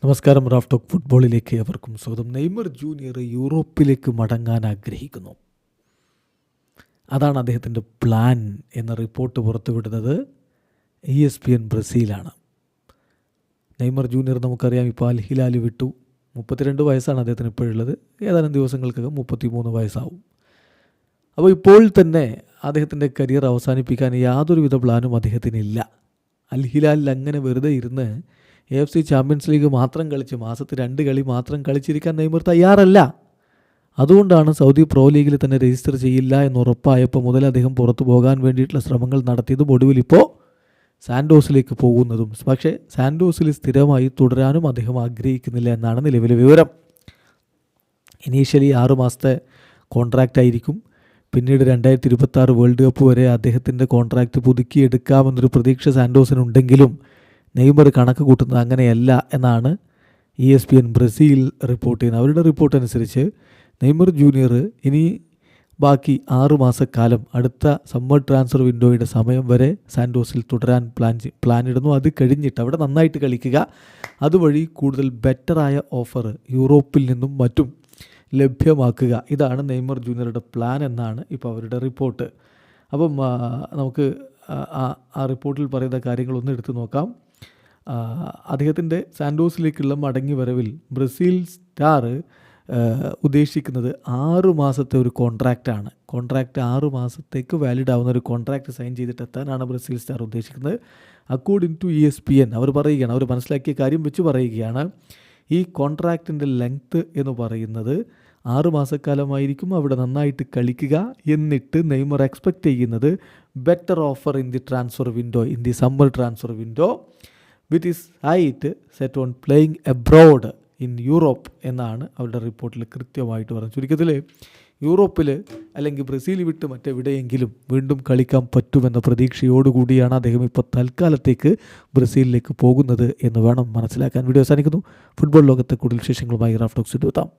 നമസ്കാരം. Raf talk ഫുട്ബോളിലേക്ക് അവർക്കും സ്വാഗതം. നെയ്മർ ജൂനിയർ യൂറോപ്പിലേക്ക് മടങ്ങാൻ ആഗ്രഹിക്കുന്നു. അതാണ് അദ്ദേഹത്തിൻ്റെ പ്ലാൻ എന്ന റിപ്പോർട്ട് പുറത്തുവിടുന്നത് ESPN ബ്രസീലാണ്. നെയ്മർ ജൂനിയർ നമുക്കറിയാം, ഇപ്പോൾ അൽ ഹിലാൽ വിട്ടു. 32 വയസ്സാണ് അദ്ദേഹത്തിന് ഇപ്പോഴുള്ളത്. ഏതാനും ദിവസങ്ങൾക്കകം 33 വയസ്സാവും. അപ്പോൾ ഇപ്പോൾ തന്നെ അദ്ദേഹത്തിൻ്റെ കരിയർ അവസാനിപ്പിക്കാൻ യാതൊരുവിധ പ്ലാനും അദ്ദേഹത്തിനില്ല. അൽ ഹിലാലിൽ അങ്ങനെ വെറുതെ ഇരുന്ന് AFC ചാമ്പ്യൻസ് ലീഗ് മാത്രം കളിച്ച് മാസത്തിൽ 2 കളി മാത്രം കളിച്ചിരിക്കാൻ നെയ്മർ തയ്യാറല്ല. അതുകൊണ്ടാണ് സൗദി പ്രോ ലീഗിൽ തന്നെ രജിസ്റ്റർ ചെയ്യില്ല എന്നുറപ്പായപ്പോൾ മുതൽ അദ്ദേഹം പുറത്തു പോകാൻ വേണ്ടിയിട്ടുള്ള ശ്രമങ്ങൾ നടത്തിയതും ഒടുവിൽ ഇപ്പോൾ സാൻഡോസിലേക്ക് പോകുന്നതും. പക്ഷേ സാൻഡോസിൽ സ്ഥിരമായി തുടരാനും അദ്ദേഹം ആഗ്രഹിക്കുന്നില്ല എന്നാണ് നിലവിലെ വിവരം. ഇനീഷ്യലി 6 മാസത്തെ കോൺട്രാക്റ്റ് ആയിരിക്കും. പിന്നീട് 2026 വേൾഡ് കപ്പ് വരെ അദ്ദേഹത്തിൻ്റെ കോൺട്രാക്റ്റ് പുതുക്കിയെടുക്കാമെന്നൊരു പ്രതീക്ഷ സാൻഡോസിനുണ്ടെങ്കിലും നെയ്മർ കണക്ക് കൂട്ടുന്നത് അങ്ങനെയല്ല എന്നാണ് ESPN ബ്രസീൽ റിപ്പോർട്ട് ചെയ്യുന്നത്. അവരുടെ റിപ്പോർട്ട് അനുസരിച്ച് നെയ്മർ ജൂനിയർ ഇനി ബാക്കി 6 മാസക്കാലം അടുത്ത സമ്മർ ട്രാൻസ്ഫർ വിൻഡോയുടെ സമയം വരെ സാൻഡോസിൽ തുടരാൻ പ്ലാനിടുന്നു. അത് കഴിഞ്ഞിട്ട് അവിടെ നന്നായിട്ട് കളിക്കുക, അതുവഴി കൂടുതൽ ബെറ്ററായ ഓഫർ യൂറോപ്പിൽ നിന്നും മറ്റും ലഭ്യമാക്കുക. ഇതാണ് നെയ്മർ ജൂനിയറുടെ പ്ലാൻ എന്നാണ് ഇപ്പോൾ അവരുടെ റിപ്പോർട്ട്. അപ്പം നമുക്ക് ആ റിപ്പോർട്ടിൽ പറയുന്ന കാര്യങ്ങളൊന്നും എടുത്തു നോക്കാം. അദ്ദേഹത്തിൻ്റെ സാൻഡോസിലേക്കുള്ള മടങ്ങി വരവിൽ ബ്രസീൽ സ്റ്റാർ ഉദ്ദേശിക്കുന്നത് 6 മാസത്തെ ഒരു കോൺട്രാക്റ്റാണ്. കോൺട്രാക്റ്റ് 6 മാസത്തേക്ക് വാലിഡ് ആവുന്ന ഒരു കോൺട്രാക്റ്റ് സൈൻ ചെയ്തിട്ടെത്താനാണ് ബ്രസീൽ സ്റ്റാർ ഉദ്ദേശിക്കുന്നത്. അക്കോർഡിംഗ് ടു ESPN അവർ പറയുകയാണ്, അവർ മനസ്സിലാക്കിയ കാര്യം വെച്ച് പറയുകയാണ്, ഈ കോൺട്രാക്റ്റിൻ്റെ ലെങ്ത്ത് എന്ന് പറയുന്നത് 6 മാസക്കാലമായിരിക്കും. അവിടെ നന്നായിട്ട് കളിക്കുക. എന്നിട്ട് നെയ്മർ എക്സ്പെക്റ്റ് ചെയ്യുന്നത് better offer in the transfer window, in the summer transfer window with is height set on playing abroad in Europe എന്നാണ് അവരുടെ റിപ്പോർട്ടിൽ കൃത്യമായിട്ട് പറഞ്ഞു. ചുരുക്കത്തിൽ യൂറോപ്പിൽ അല്ലെങ്കിൽ ബ്രസീൽ വിട്ട് മറ്റെവിടെയെങ്കിലും വീണ്ടും കളിക്കാൻ പറ്റുമെന്ന പ്രതീക്ഷയോടുകൂടിയാണ് അദ്ദേഹം ഇപ്പോൾ തൽക്കാലത്തേക്ക് ബ്രസീലിലേക്ക് പോകുന്നത് എന്ന് വേണം മനസ്സിലാക്കാൻ. വീഡിയോ അവസാനിക്കുന്നു. ഫുട്ബോൾ ലോകത്തെ കൂടുതൽ വിശേഷങ്ങളുമായി റാഫ് ടോക്സ് എത്താം.